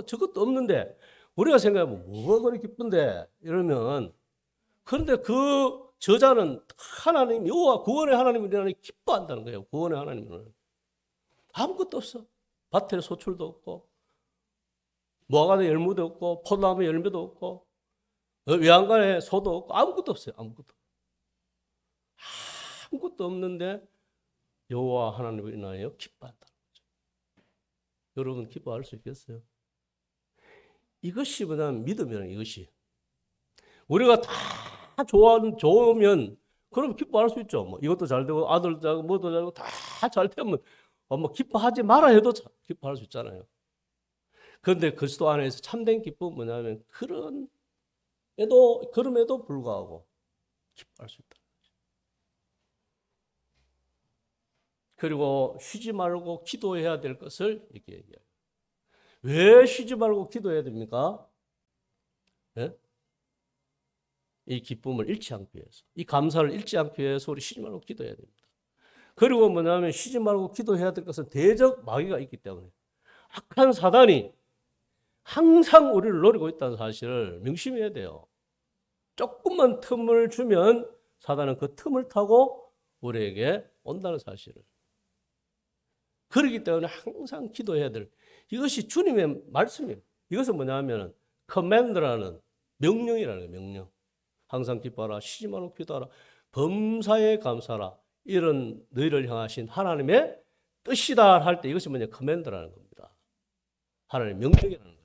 저것도 없는데 우리가 생각하면 뭐가 그리 기쁜데 이러면, 그런데 그 저자는 하나님 여호와 구원의 하나님이라니 기뻐한다는 거예요. 구원의 하나님은 아무것도 없어. 밭에 소출도 없고 무화과에 열무도 없고 포도나무에 열매도 없고 외양간에 소도 없고 아무것도 없어요. 아무것도 없는데 여호와 하나님을 인하여 기뻐한다. 여러분 기뻐할 수 있겠어요? 이것이 뭐냐면 믿음이라는 이것이. 우리가 다 좋으면 그럼 기뻐할 수 있죠. 뭐 이것도 잘 되고 아들도 잘 되고 뭐도 잘 되고 다 잘 되면 뭐 기뻐하지 마라 해도 기뻐할 수 있잖아요. 그런데 그리스도 안에서 참된 기쁨은 뭐냐면 그럼에도 불구하고 기뻐할 수 있다. 그리고 쉬지 말고 기도해야 될 것을 이렇게 얘기해요. 왜 쉬지 말고 기도해야 됩니까? 네? 이 기쁨을 잃지 않기 위해서, 이 감사를 잃지 않기 위해서 우리 쉬지 말고 기도해야 됩니다. 그리고 뭐냐면 쉬지 말고 기도해야 될 것은 대적 마귀가 있기 때문에 악한 사단이 항상 우리를 노리고 있다는 사실을 명심해야 돼요. 조금만 틈을 주면 사단은 그 틈을 타고 우리에게 온다는 사실을. 그렇기 때문에 항상 기도해야 될, 이것이 주님의 말씀이에요. 이것은 뭐냐면 커맨드라는 명령이라는 거예요. 명령. 항상 기뻐하라, 쉬지 말고 기도하라, 범사에 감사하라, 이런 너희를 향하신 하나님의 뜻이다 할 때 이것이 뭐냐, 커맨드라는 겁니다. 하나님의 명령이라는 거예요.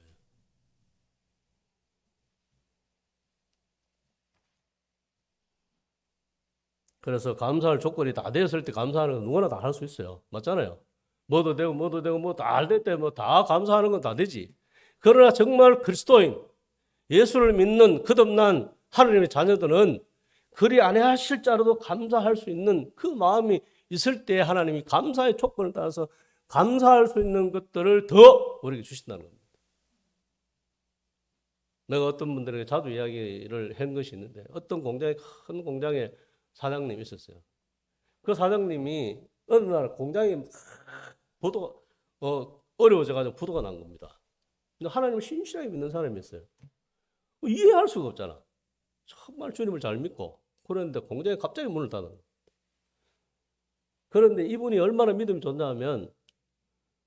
그래서 감사할 조건이 다 되었을 때 감사하는 건 누구나 다 할 수 있어요. 맞잖아요. 뭐도 되고 뭐 다 할 때 뭐 다 감사하는 건 다 되지. 그러나 정말 그리스도인, 예수를 믿는 거듭난 하나님의 자녀들은 그리 아니하실 자라도 감사할 수 있는 그 마음이 있을 때 하나님이 감사의 조건을 따라서 감사할 수 있는 것들을 더 우리에게 주신다는 겁니다. 내가 어떤 분들에게 자주 이야기를 한 것이 있는데, 어떤 큰 공장에 사장님이 있었어요. 그 사장님이 어느 날 공장이 부도가 어려워져가지고 부도가 난 겁니다. 근데 하나님을 신실하게 믿는 사람이었어요. 이해할 수가 없잖아. 정말 주님을 잘 믿고 그런데 공장에 갑자기 문을 닫은 거예요. 그런데 이분이 얼마나 믿음이 좋냐면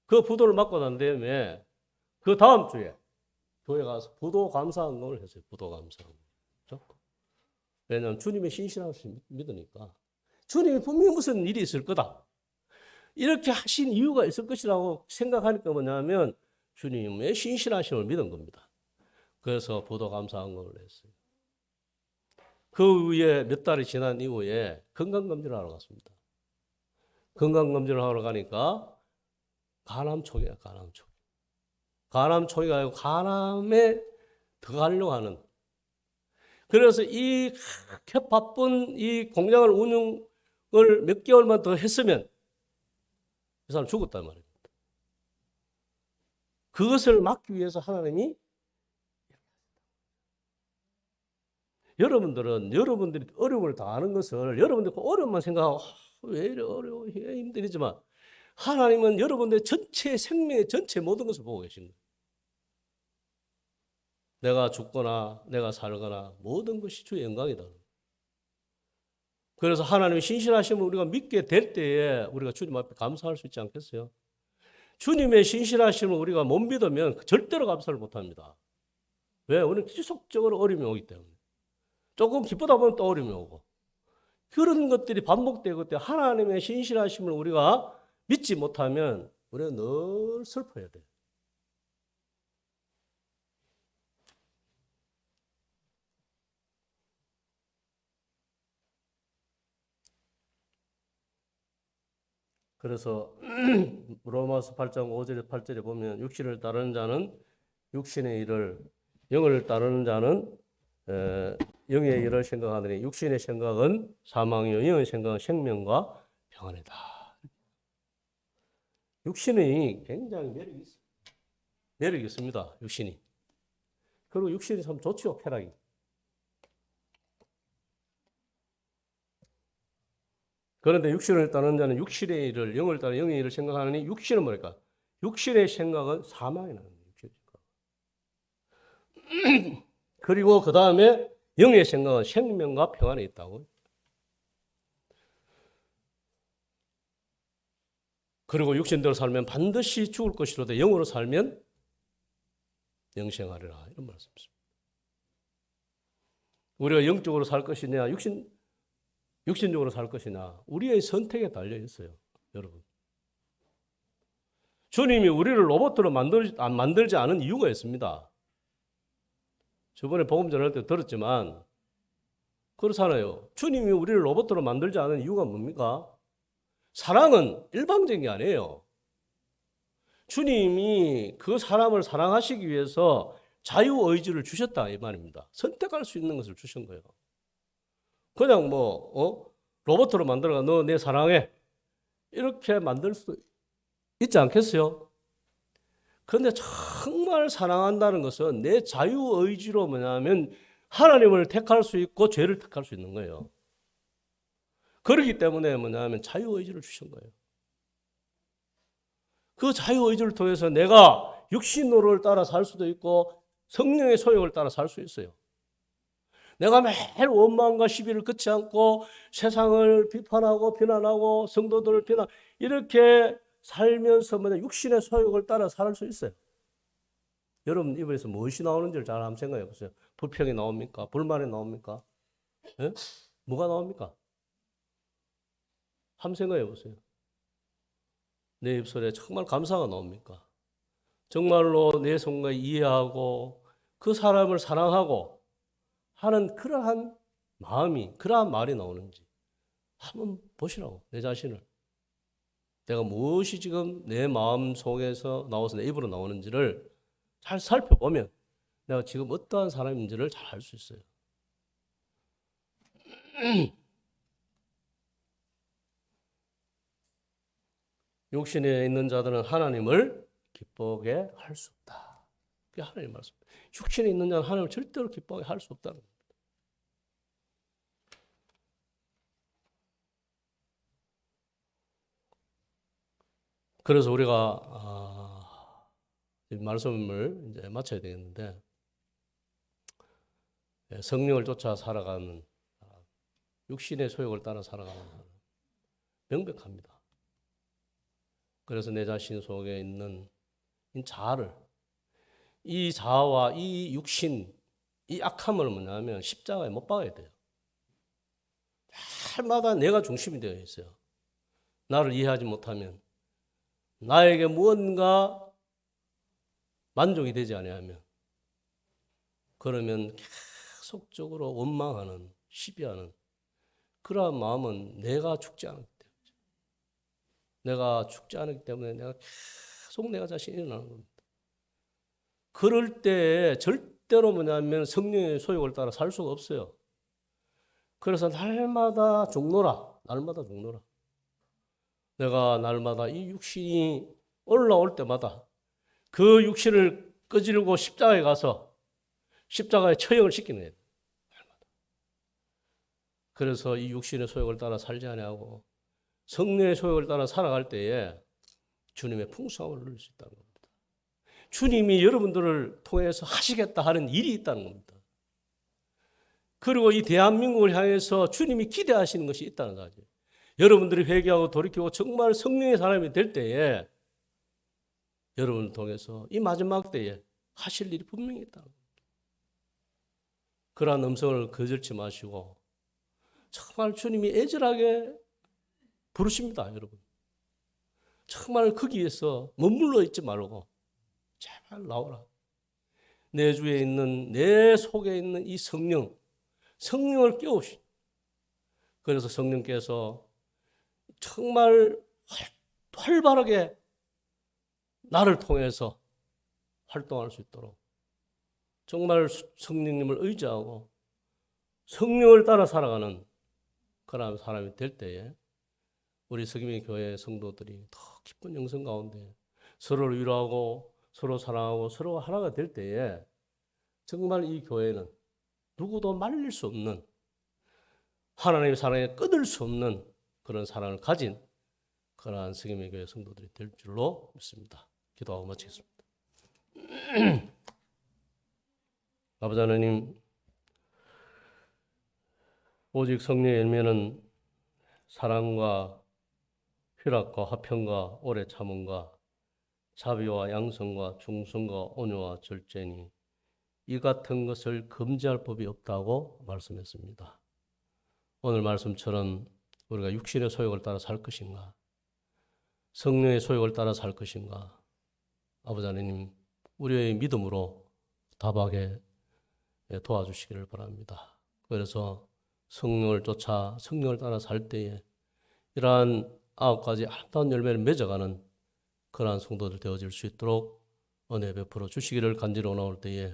그 부도를 맞고 난 다음에 그 다음 주에 교회 가서 부도 감사항을 했어요. 부도 감사항. 왜냐하면 주님의 신실하심을 믿으니까. 주님이 분명히 무슨 일이 있을 거다, 이렇게 하신 이유가 있을 것이라고 생각하니까 뭐냐면 주님의 신실하심을 믿은 겁니다. 그래서 부도 감사항을 했어요. 그 후에 몇 달이 지난 이후에 건강검진을 하러 갔습니다. 건강검진을 하러 가니까 간암초기야, 간암초기. 간암초기가 아니고 간암에 들어가려고 하는. 그래서 이 그렇게 바쁜 이 공장을 운영을 몇 개월만 더 했으면 그 사람 죽었단 말입니다. 그것을 막기 위해서 하나님이, 여러분들이 어려움을 당하는 것을 여러분들이 그 어려움만 생각하고 왜 이래 어려워, 왜 힘들지만 하나님은 여러분들의 전체 생명의 전체 모든 것을 보고 계신 거예요. 내가 죽거나 내가 살거나 모든 것이 주의 영광이다. 그래서 하나님의 신실하심을 우리가 믿게 될 때에 우리가 주님 앞에 감사할 수 있지 않겠어요? 주님의 신실하심을 우리가 못 믿으면 절대로 감사를 못합니다. 왜? 우리는 지속적으로 어려움이 오기 때문에. 조금 기쁘다 보면 또 어려움이 오고. 그런 것들이 반복되고 때 하나님의 신실하심을 우리가 믿지 못하면 우리는 늘 슬퍼야 돼요. 그래서 로마서 8장 5절에 8절에 보면 육신을 따르는 자는 육신의 일을, 영을 따르는 자는 영의 일을 생각하느니 육신의 생각은 사망이요 영의 생각은 생명과 평안이다. 육신이 굉장히 매력이 있습니다. 육신이. 그리고 육신이 참 좋죠. 쾌락이. 그런데 육신을 따르는 자는 육신의 일을, 영을 따르는 영의 일을 생각하느니 육신은 뭐랄까? 육신의 생각은 사망이 나는 거예요. 그리고 그 다음에 영의 생각은 생명과 평안에 있다고. 그리고 육신대로 살면 반드시 죽을 것이로되 영으로 살면 영생하리라. 이런 말씀입니다. 우리가 영적으로 살 것이냐, 육신적으로 살 것이냐, 우리의 선택에 달려 있어요. 여러분. 주님이 우리를 로봇으로 만들지 않은 이유가 있습니다. 저번에 복음 전할 때 들었지만 그렇잖아요. 주님이 우리를 로봇으로 만들지 않은 이유가 뭡니까? 사랑은 일방적인 게 아니에요. 주님이 그 사람을 사랑하시기 위해서 자유의지를 주셨다 이 말입니다. 선택할 수 있는 것을 주신 거예요. 그냥 로봇으로 만들어가 너 내 사랑해 이렇게 만들 수 있지 않겠어요? 그런데 정말 사랑한다는 것은 내 자유의지로 뭐냐면 하나님을 택할 수 있고 죄를 택할 수 있는 거예요. 그렇기 때문에 뭐냐면 자유의지를 주신 거예요. 그 자유의지를 통해서 내가 육신으로를 따라 살 수도 있고 성령의 소욕을 따라 살 수 있어요. 내가 매일 원망과 시비를 끊지 않고 세상을 비판하고 비난하고 성도들을 비난 이렇게 살면서 육신의 소욕을 따라 살 수 있어요. 여러분 입에서 무엇이 나오는지를 잘 한번 생각해 보세요. 불평이 나옵니까? 불만이 나옵니까? 예? 뭐가 나옵니까? 한번 생각해 보세요. 내 입술에 정말 감사가 나옵니까? 정말로 내 성과 이해하고 그 사람을 사랑하고 하는 그러한 마음이, 그러한 말이 나오는지 한번 보시라고, 내 자신을. 내가 무엇이 지금 내 마음 속에서 나와서 내 입으로 나오는지를 잘 살펴보면 내가 지금 어떠한 사람인지를 잘 알 수 있어요. 육신에 있는 자들은 하나님을 기쁘게 할 수 없다. 그게 하나님 말씀입니다. 육신에 있는 자는 하나님을 절대로 기쁘게 할 수 없다는 겁니다. 그래서 우리가 말씀을 이제 마쳐야 되겠는데 성령을 쫓아 살아가는 육신의 소욕을 따라 살아가는 사람 명백합니다. 그래서 내 자신 속에 있는 이 자아를, 이 자아와 이 육신, 이 악함을 뭐냐면 십자가에 못 박아야 돼요. 날마다 내가 중심이 되어 있어요. 나를 이해하지 못하면, 나에게 무언가 만족이 되지 않으면, 그러면 계속적으로 원망하는, 시비하는 그러한 마음은 내가 죽지 않았기 때문에, 내가 죽지 않았기 때문에 내가 계속 내가 자신이 일어나는 겁니다. 그럴 때 절대로 뭐냐면 성령의 소욕을 따라 살 수가 없어요. 그래서 날마다 죽노라. 날마다 죽노라. 내가 날마다 이 육신이 올라올 때마다 그 육신을 끄지르고 십자가에 가서 십자가에 처형을 시키는 거예요. 날마다. 그래서 이 육신의 소욕을 따라 살지 아니하고 성령의 소욕을 따라 살아갈 때에 주님의 풍성함을 누릴 수 있다는 겁니다. 주님이 여러분들을 통해서 하시겠다 하는 일이 있다는 겁니다. 그리고 이 대한민국을 향해서 주님이 기대하시는 것이 있다는 사실. 여러분들이 회개하고 돌이키고 정말 성령의 사람이 될 때에 여러분을 통해서 이 마지막 때에 하실 일이 분명히 있다. 그러한 음성을 거절치 마시고 정말 주님이 애절하게 부르십니다, 여러분. 정말 거기에서 머물러 있지 말고 제발 나오라. 내 주에 있는, 내 속에 있는 이 성령을 깨우시. 그래서 성령께서 정말 활발하게 나를 통해서 활동할 수 있도록 정말 성령님을 의지하고 성령을 따라 살아가는 그런 사람이 될 때에 우리 석임의 교회 성도들이 더 기쁜 영성 가운데 서로를 위로하고 서로 사랑하고 서로 하나가 될 때에 정말 이 교회는 누구도 말릴 수 없는 하나님의 사랑에 끊을 수 없는 그런 사랑을 가진 그러한 석임의 교회 성도들이 될 줄로 믿습니다. 기도하고 마치겠습니다. 아버지 하나님, 오직 성령의 열매는 사랑과 희락과 화평과 오래 참음과 자비와 양성과 충성과 온유와 절제니 이 같은 것을 금지할 법이 없다고 말씀했습니다. 오늘 말씀처럼 우리가 육신의 소욕을 따라 살 것인가, 성령의 소욕을 따라 살 것인가, 아버지 하나님 우리의 믿음으로 답하게 도와주시기를 바랍니다. 그래서 성령을 쫓아 성령을 따라 살 때에 이러한 9가지 아름다운 열매를 맺어가는 그러한 성도들 되어질 수 있도록 은혜 베풀어 주시기를 간절히 원하올 때에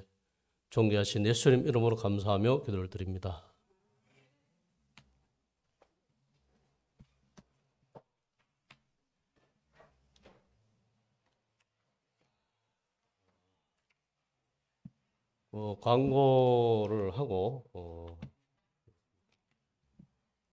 존귀하신 예수님 이름으로 감사하며 기도를 드립니다. 광고를 하고